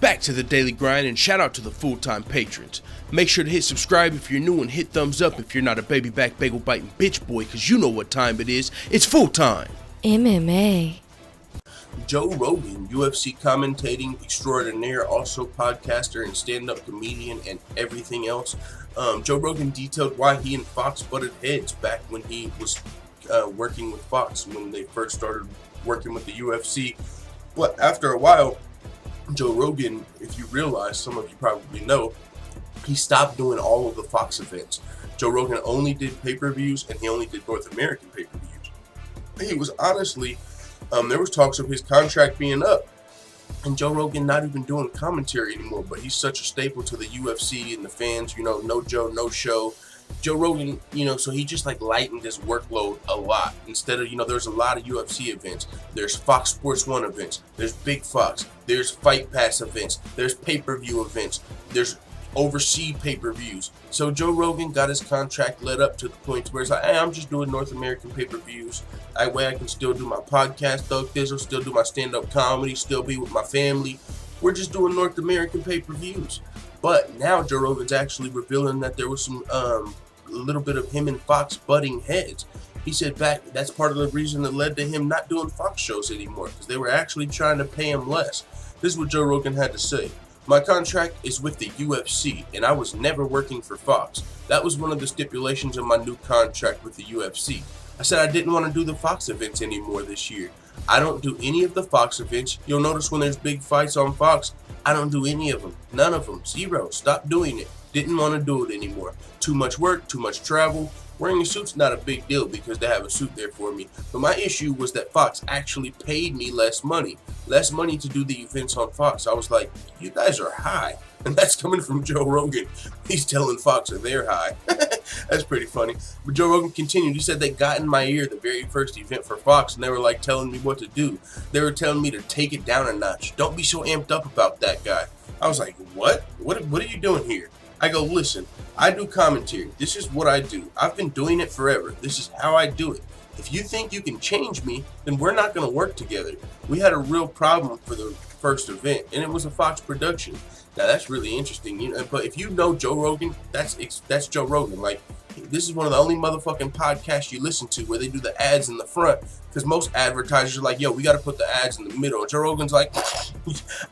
Back to the daily grind, and shout out to the full-time patrons. Make sure to hit subscribe if you're new and hit thumbs up if you're not a baby back bagel biting bitch boy, cause you know what time it is. It's full time. MMA. Joe Rogan, UFC commentating extraordinaire, also podcaster and stand-up comedian and everything else. Joe Rogan detailed why he and Fox butted heads back when he was working with Fox when they first started working with the UFC. But after a while, Joe Rogan, if you realize, some of you probably know, he stopped doing all of the Fox events. Joe Rogan only did pay-per-views, and he only did North American pay-per-views. He was honestly, there was talks of his contract being up, and Joe Rogan not even doing commentary anymore, but he's such a staple to the UFC and the fans, you know, no Joe, no show. Joe Rogan, you know, so he just like lightened his workload a lot. Instead of, you know, there's a lot of UFC events. There's Fox Sports 1 events. There's Big Fox. There's Fight Pass events. There's pay-per-view events. There's overseas pay-per-views. So Joe Rogan got his contract led up to the point where it's like, hey, I'm just doing North American pay-per-views. That way I can still do my podcast, Thug Thizzle, still do my stand-up comedy, still be with my family. We're just doing North American pay-per-views. But now Joe Rogan's actually revealing that there was some a little bit of him and Fox butting heads. He said that's part of the reason that led to him not doing Fox shows anymore, because they were actually trying to pay him less. This is what Joe Rogan had to say. My contract is with the UFC, and I was never working for Fox. That was one of the stipulations of my new contract with the UFC. I said I didn't want to do the Fox events anymore this year. I don't do any of the Fox events. You'll notice when there's big fights on Fox, I don't do any of them. None of them. Zero. Stop doing it. Didn't want to do it anymore. Too much work, too much travel. Wearing a suit's not a big deal because they have a suit there for me. But my issue was that Fox actually paid me less money. Less money to do the events on Fox. I was like, you guys are high. And that's coming from Joe Rogan. He's telling Fox that they're high. That's pretty funny. But Joe Rogan continued. He said they got in my ear the very first event for Fox, and they were like telling me what to do. They were telling me to take it down a notch. Don't be so amped up about that guy. I was like, what? What are you doing here? I go, listen, I do commentary. This is what I do. I've been doing it forever. This is how I do it. If you think you can change me, then we're not going to work together. We had a real problem for the first event, and it was a Fox production. Now that's really interesting, you know. But if you know Joe Rogan, that's Joe Rogan. Like, this is one of the only motherfucking podcasts you listen to where they do the ads in the front, because most advertisers are like, yo, we got to put the ads in the middle. And Joe Rogan's like,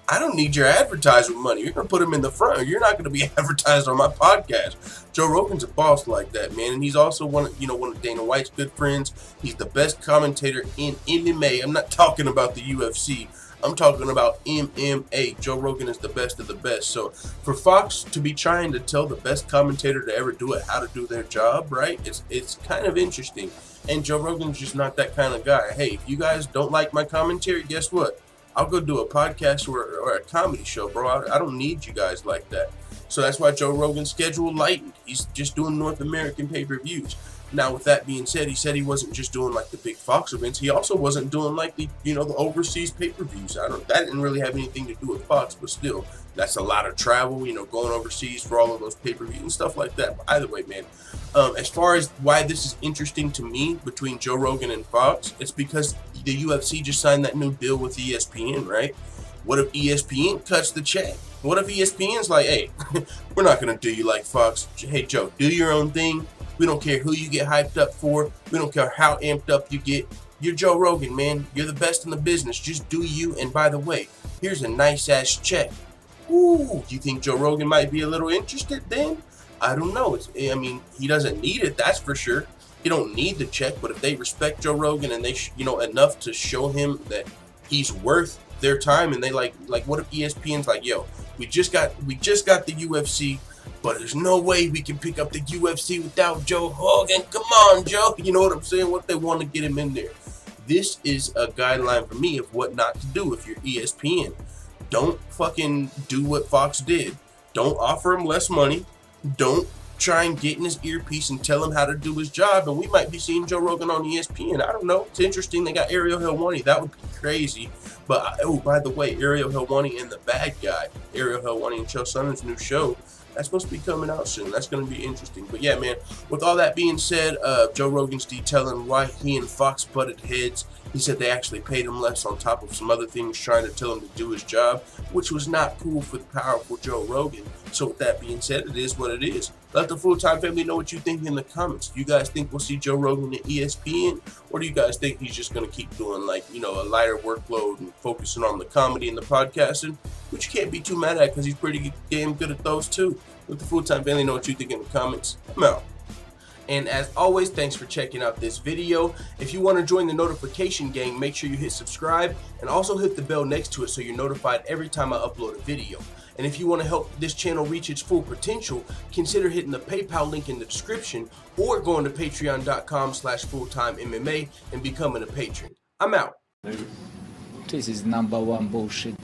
I don't need your advertisement money. You're gonna put them in the front, or you're not gonna be advertised on my podcast. Joe Rogan's a boss like that, man, and he's also one of Dana White's good friends. He's the best commentator in MMA. I'm not talking about the UFC. I'm talking about MMA. Joe Rogan is the best of the best. So for Fox to be trying to tell the best commentator to ever do it how to do their job, right? It's kind of interesting. And Joe Rogan's just not that kind of guy. Hey, if you guys don't like my commentary, guess what? I'll go do a podcast or a comedy show, bro. I don't need you guys like that. So that's why Joe Rogan's schedule lightened. He's just doing North American pay-per-views. Now, with that being said, he said he wasn't just doing like the big Fox events. He also wasn't doing like the overseas pay-per-views. That didn't really have anything to do with Fox, but still, that's a lot of travel, going overseas for all of those pay-per-views and stuff like that. But either way, man, as far as why this is interesting to me between Joe Rogan and Fox, it's because the UFC just signed that new deal with ESPN, right? What if ESPN cuts the check? What if ESPN's like, hey, we're not going to do you like Fox. Hey, Joe, do your own thing. We don't care who you get hyped up for. We don't care how amped up you get. You're Joe Rogan, man. You're the best in the business. Just do you. And by the way, here's a nice-ass check. Ooh, do you think Joe Rogan might be a little interested then? I don't know. He doesn't need it, that's for sure. He don't need the check, but if they respect Joe Rogan and they, enough to show him that he's worth their time, and they like what if ESPN's like, yo, we just got the UFC, but there's no way we can pick up the UFC without Joe Rogan. Come on, Joe. You know what I'm saying? What if they want to get him in there? This is a guideline for me of what not to do if you're ESPN. Don't fucking do what Fox did. Don't offer him less money. Don't try and get in his earpiece and tell him how to do his job, and we might be seeing Joe Rogan on ESPN. I don't know. It's interesting. They got Ariel Helwani. That would be crazy. But, by the way, Ariel Helwani and the Bad Guy, Ariel Helwani and Chael Sonnen's new show, That's supposed to be coming out soon. That's going to be interesting. But yeah, man, with all that being said, Joe Rogan's detailing why he and Fox butted heads. He said they actually paid him less on top of some other things, trying to tell him to do his job, which was not cool for the powerful Joe Rogan. So with that being said, it is what it is. Let the full-time family know what you think in the comments. Do you guys think we'll see Joe Rogan at ESPN? Or do you guys think he's just going to keep doing, like, you know, a lighter workload and focusing on the comedy and the podcasting? Which you can't be too mad at because he's pretty damn good at those too. Let the full-time family know what you think in the comments. I'm out. And as always, thanks for checking out this video. If you want to join the notification gang, make sure you hit subscribe and also hit the bell next to it so you're notified every time I upload a video. And if you want to help this channel reach its full potential, consider hitting the PayPal link in the description or going to patreon.com/fulltimemma and becoming a patron. I'm out. This is #1 bullshit.